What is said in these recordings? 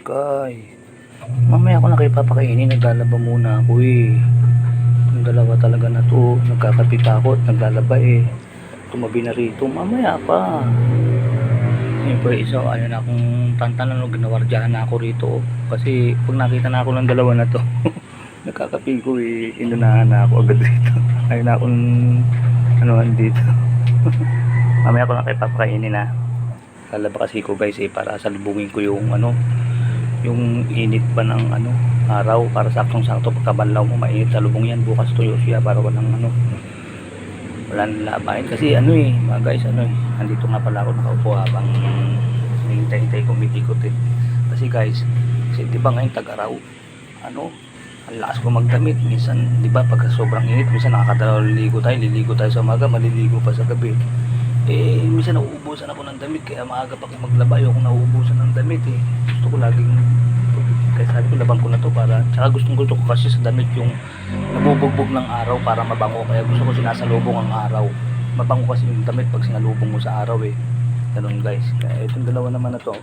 Kay, mamaya ako na kayo papakainin, naglalaba muna ako eh. Yung dalawa talaga na to, nagkakape pa ako at naglalaba eh. Tumabi na rito, mamaya pa. Yun po isa, ayun akong tantanan o ginawardyahan na ako rito. Kasi pag nakita na ako ng dalawa na to, nagkakape ko eh, inunahan na ako agad rito. Ayun akong anuhan dito. Mamaya ako na kayo papakainin na. Lalaba kasi ko guys eh, para salubungin ko yung yung init pa ng araw, para saktong sakto pagkabanlaw mo mainit salubong yan, bukas tuyo siya para walang walang labahin kasi mga guys andito nga pala ako nakaupo habang hintay-hintay kumikikot eh. Kasi guys, kasi di ba ngayon tag-araw, ang lakas ko magdamit minsan, di ba pagka sobrang init minsan nakakadalaw liligo tayo sa umaga, maliligo pa sa gabi eh. Minsan nauubusan ako ng damit, kaya maaga pa ako maglaba, ayoko nauubusan ng damit eh. Gusto ko laging, kaya sabi ko laban ko na to para, tsaka gusto ko kasi sa damit yung nabubugbog ng araw para mabango, kaya gusto ko sinasalubong ang araw. Mabango kasi yung damit pag sinalubong mo sa araw eh. Ganun guys. Kaya itong dalawa naman na to,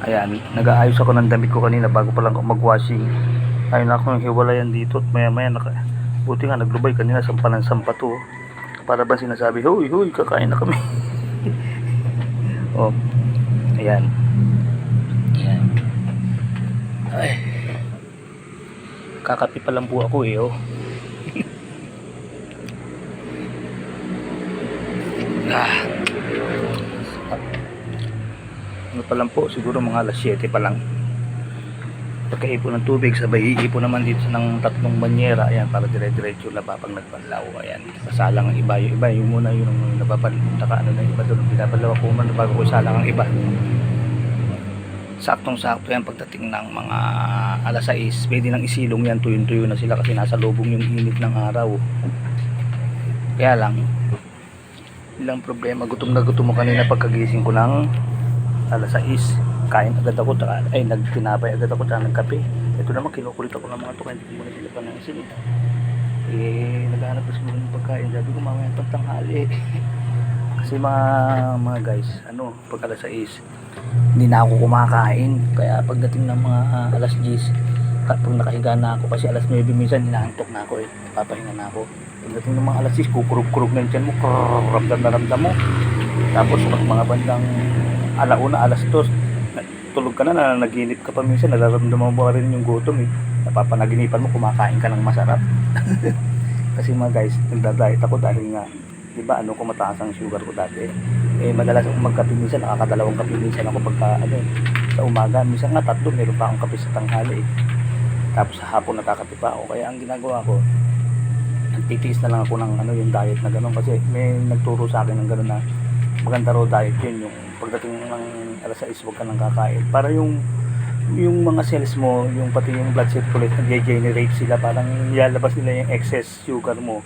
ayan, nag-aayos ako ng damit ko kanina bago pa lang ako mag-washing. Ayun ako yung hiwalayan dito at maya maya buti nga naglubay kanina, sampa ng sampa to. Para ba sinasabi, huy, kakain na kami. Oh, ayan. Ayan. Ay. Kakapi pa lang po ako eh, oh. Ano pa lang po, siguro mga alas 7 pa lang. Pagkaipon ng tubig, sabay iipon naman dito ng 3 banyera, ayan, para dire-diretso na papag nagpanlaw, ayan. Kasalang ang iba, yung muna yung nababalpunta ka, na iba doon, pinapalaw ako man bago ko isalang ang iba. Saktong-sakto yan pagdating ng mga alas 6, pwede nang isilong yan, tuyo-tuyo na sila kasi nasa lubong yung init ng araw. Kaya lang, ilang problema, gutom na gutom mo kanina pagkagising ko ng alas 6. Kain agad ako, nagtinapay agad ako, nagkape. Ito naman, kinukulit ako ng mga to, hindi mo na sila pa nangisin eh. Naghahanap ko siguro ng pagkain, sabi ko mamaya pagtanghali. Kasi mga guys, pag alas 6, hindi na ako kumakain. Kaya pagdating ng mga alas 10, pag nakahiga na ako, kasi alas 9 minsan, hinahantok na ako eh, papahinga na ako. Pagdating ng mga alas 6, kukurug-kurug na yung tiyan mo, ramdam na ramdam mo. Tapos pag mga bandang alauna, alas 2, tulog ka na, naginip ka pa minsan, nararamdaman mo rin yung gutom eh. Napapanaginipan mo, kumakain ka ng masarap. Kasi mga guys, nagda-diet ako dahil nga, di ba ko mataas ang sugar ko dati. Eh madalas akong magkape minsan, nakakadalawang kape minsan ako pagka sa umaga. Minsan nga 3, meron pa akong kape sa tanghali eh. Tapos sa hapon nakakape pa ako. Kaya ang ginagawa ko, nagtitiis na lang ako ng yung diet na gano'n. Kasi may nagturo sa akin ng gano'n na maganda raw diet yun, yung pagdating ng alas 6 huwag ka nang kakain para yung mga cells mo, yung pati yung blood circulate nag-generate sila, parang nilalabas nila yung excess sugar mo.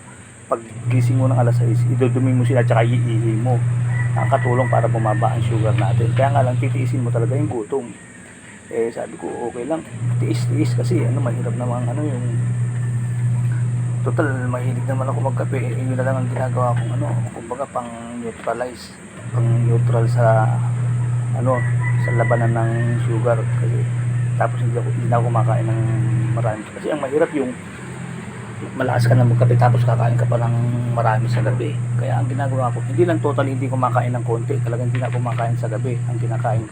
Pag gising mo ng alas 6, idudumi mo sila tsaka iihi mo, nakakatulong para bumaba ang sugar natin. Kaya nga lang titiisin mo talaga yung gutom. Eh sabi ko okay lang, tiis kasi mahirap naman yung total, mahilig naman ako magkape. Yun na lang ang ginagawa kong kumbaga pang neutral sa sa labanan ng sugar. Kasi tapos hindi na ako kumakain ng marami. Kasi ang mahirap yung malakas ka na magkape tapos kakain ka pa ng marami sa gabi. Kaya ang ginagawa ko, hindi lang totally hindi kumakain ng konti, talagang hindi na kumakain sa gabi. Ang kinakain,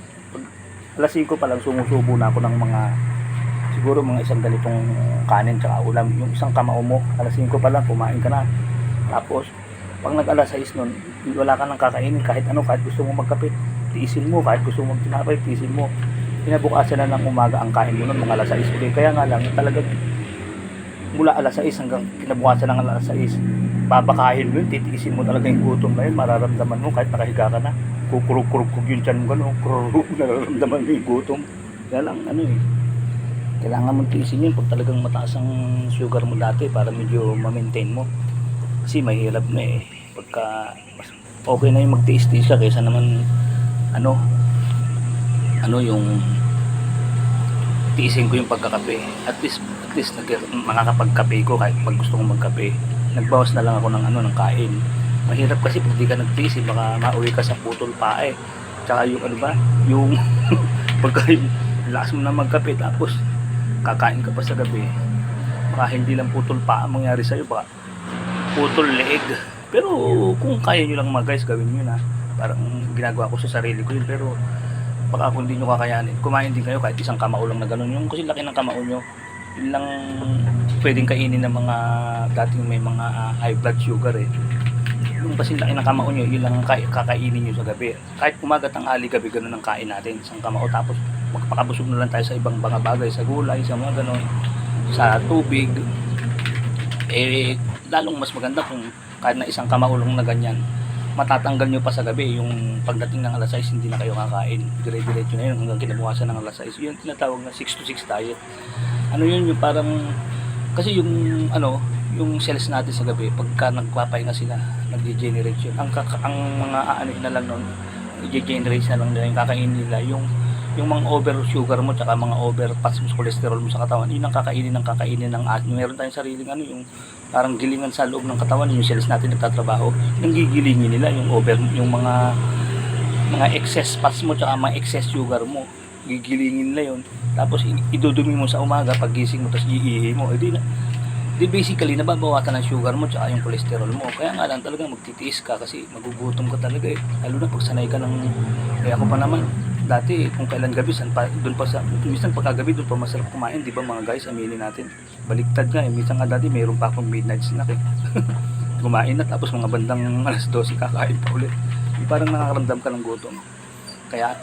alas 5 pa lang sumusubo na ako ng siguro mga isang ganitong kanin tsaka ulam, yung isang kamao mo, alas 5 pa lang kumain ka na. Tapos pag nag alas 6 nun, wala ka nang kakainin kahit kahit gusto mo magkape, tiisin mo. Kahit gusto mo magtinapay, tiisin mo. Kinabukasan na ng umaga ang kain mo nun, mga alas 6 ulit. Kaya nga lang, talagang mula alas 6 hanggang kinabukasan ng alas 6, babakahin mo yun, titiisin mo talaga yung gutom na yun, mararamdaman mo kahit nakahiga ka na, kukurug-kurug yung tiyan mo gano'n, nararamdaman mo yung gutom. Kaya lang, kailangan mong tiisin yun pag talagang mataas ang sugar mo dati para medyo ma-maintain mo. Kasi mahirap na eh, pagka okay na yung magtiis-tiis ka kaysa naman yung tiisin ko yung pagkakape. At least makakapagkape ko kahit pag gusto kong magkape. Nagbawas na lang ako ng kain. Mahirap kasi pag di ka nagtiis, baka mauwi ka sa putol pa eh. Tsaka yung yung pagka lakas mo na magkape tapos kakain ka pa sa gabi, baka hindi lang putol pa ang mangyari sa'yo, baka putol leeg. Pero kung kaya nyo lang mga guys, gawin nyo na. Parang ginagawa ko sa sarili ko yun, pero baka kung hindi nyo kakayanin, kumain din kayo kahit isang kamao lang na ganun. Yung kasi laki ng kamao nyo, yun lang pwedeng kainin ng mga dating may mga high blood sugar eh. Yung kasi laki ng kamao nyo, yun lang kakainin nyo sa gabi. Kahit umaga, tanghali, gabi, ganun ang kain natin, isang kamao. Tapos magpakabusog na lang tayo sa ibang mga bagay, sa gulay, sa mga ganun, sa tubig. Eh lalong mas maganda kung kahit na isang kamao lang na ganyan, matatanggal nyo pa sa gabi. Yung pagdating ng alas 6 hindi na kayo kakain, dire-diretso na yun hanggang kinabukasan ng alas 6. Yun tinatawag na 6 to 6 diet. Ano yun, yung parang kasi yung ano, yung cells natin sa gabi pagka nagpapahinga sila, nagde-generate yun. Ang mga ano na lang nun, i-generate na lang nila yung kakainin nila, yung mga over sugar mo tsaka mga over fats mo, cholesterol mo sa katawan. Yun ang kakainin ng atin. Meron tayong sariling ano, yung parang gilingan sa loob ng katawan, yung cells natin nagtatrabaho, yung gigilingin nila yung over, yung mga excess fats mo tsaka mga excess sugar mo, gigilingin nila yun. Tapos idudumi mo sa umaga pag gising mo, tapos iihi mo, di basically nababawasan ng sugar mo tsaka yung cholesterol mo. Kaya nga lang talaga magtitiis ka kasi magugutom ka talaga eh, lalo na pag sanay ka ng, kaya ako pa naman dati kung kailan gabi doon pa sa minsan pagkagabi doon pa masarap kumain, di ba mga guys, aminin natin. Baliktad nga eh, minsan nga dati mayroon pa akong midnight snack eh. Kumain na tapos mga bandang alas 12 kakain pa ulit. Parang nakakaramdam ka ng gutom. Kaya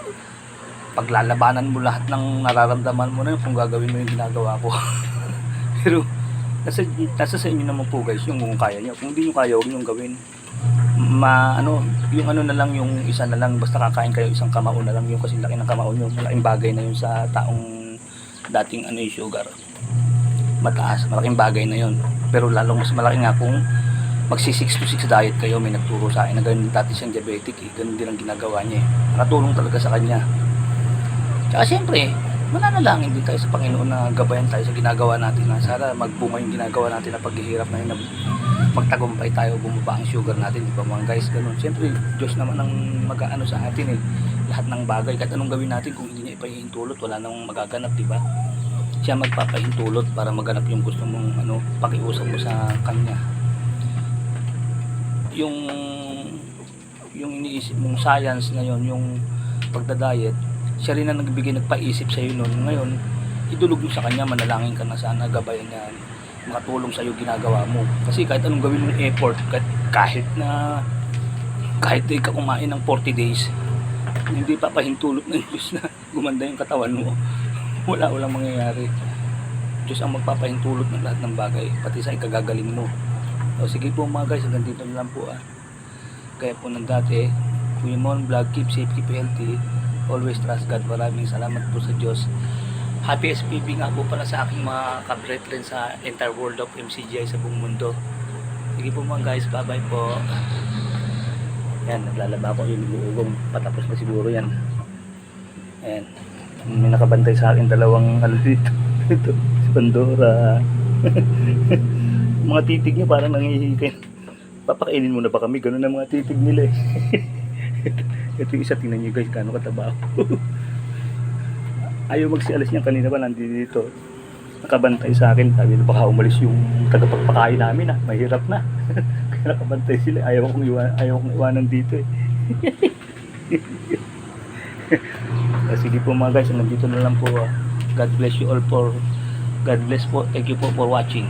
paglalabanan mo lahat ng nararamdaman mo na yun kung gagawin mo yung ginagawa ko. Pero nasa sa inyo naman po guys, yung kung kaya nyo. Kung hindi nyo kaya, huwag nyo gawin. Yung ano na lang, yung isa na lang, basta kakain kayo isang kamao na lang, yung kasi laki ng kamao nyo, malaking bagay na yun sa taong dating ano yung sugar mataas, malaking bagay na yun. Pero lalong mas malaki nga kung magsi 6 to 6 diet kayo. May nagturo sa akin na ganun, dati siyang diabetic eh, ganun din ang ginagawa niya eh, nakatulong talaga sa kanya. Tsaka siyempre mananalangin din tayo sa Panginoon na gabayan tayo sa ginagawa natin, na sana magbunga yung ginagawa natin na paghihirap na yun, na magtagumpay tayo, bumaba ang sugar natin, di ba mga guys, ganun. Siyempre Diyos naman ang mag-aano sa atin eh, lahat ng bagay, kahit anong gawin natin, kung hindi niya ipahihintulot, wala nang magaganap, di ba? Siya magpapahintulot para maganap yung gusto mong ano, pakiusap mo sa kanya. Yung iniisip mong science na yun, yung pagdadiet, siya rin ang nagbigay, nagpaisip sa iyo noon. Ngayon idulog mo sa kanya, manalangin ka na sana gabayan niya, makatulong sa iyo ginagawa mo. Kasi kahit anong gawin mong effort, kahit di ka kumain ng 40 days, hindi papahintulot ng Diyos na gumanda yung katawan mo. Walang mangyayari. Diyos ang magpapahintulot ng lahat ng bagay, pati sa ikagagaling mo. So sige po mga guys, hanggang dito na lang po Kaya po ng dati, Kuya Mon Vlog, keep safe, keep healthy, always trust God. Maraming salamat po sa Diyos. Happy SPB nga po pala sa aking mga kabrethren sa entire world of MCGI sa buong mundo. Sige po mga guys, bye bye po. Yan, naglalaba ko yung buugong, patapos na siguro yan. Ayan, may nakabantay sa akin, dalawang ano dito. Ito, si Pandora. Mga titig niya parang nangihihikin. Papakainin mo na ba kami? Ganun na mga titig nila eh. Ito yung isa, tingnan nyo guys, kano kataba ako. Ayaw magsialis niya, kanina ba nandito, nakabantay sa akin. Sabi na baka umalis yung tagapagpakain namin mahirap na. Kaya nakabantay sila, ayaw kong iwanan dito eh. Sige po mga guys, nandito na lang po. God bless you all for, God bless po, thank you po for watching.